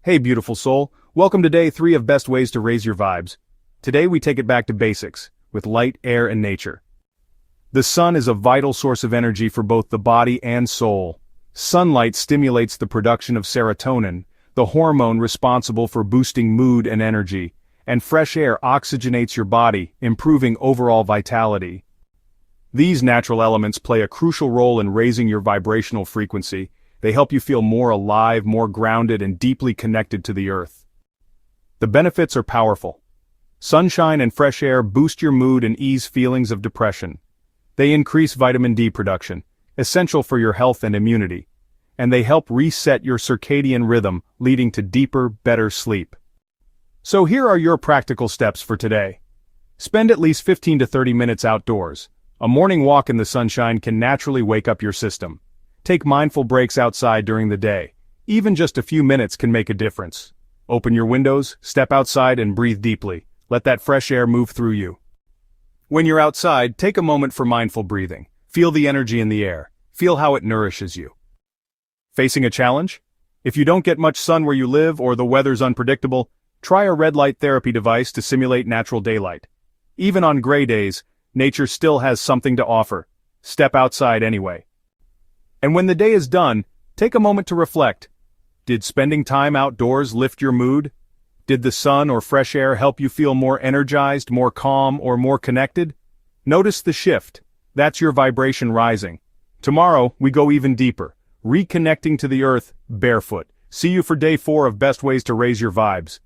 Hey beautiful soul, welcome to day 3 of Best Ways to Raise Your Vibes. Today we take it back to basics, with light, air and nature. The sun is a vital source of energy for both the body and soul. Sunlight stimulates the production of serotonin, the hormone responsible for boosting mood and energy, and fresh air oxygenates your body, improving overall vitality. These natural elements play a crucial role in raising your vibrational frequency. They help you feel more alive, more grounded, and deeply connected to the earth. The benefits are powerful. Sunshine and fresh air boost your mood and ease feelings of depression. They increase vitamin D production, essential for your health and immunity, and they help reset your circadian rhythm, leading to deeper, better sleep. So here are your practical steps for today. Spend at least 15 to 30 minutes outdoors. A morning walk in the sunshine can naturally wake up your system. Take mindful breaks outside during the day. Even just a few minutes can make a difference. Open your windows, step outside and breathe deeply. Let that fresh air move through you. When you're outside, take a moment for mindful breathing. Feel the energy in the air. Feel how it nourishes you. Facing a challenge? If you don't get much sun where you live or the weather's unpredictable, try a red light therapy device to simulate natural daylight. Even on gray days, nature still has something to offer. Step outside anyway. And when the day is done, take a moment to reflect. Did spending time outdoors lift your mood? Did the sun or fresh air help you feel more energized, more calm, or more connected? Notice the shift. That's your vibration rising. Tomorrow, we go even deeper, reconnecting to the earth, barefoot. See you for day 4 of Best Ways to Raise Your Vibes.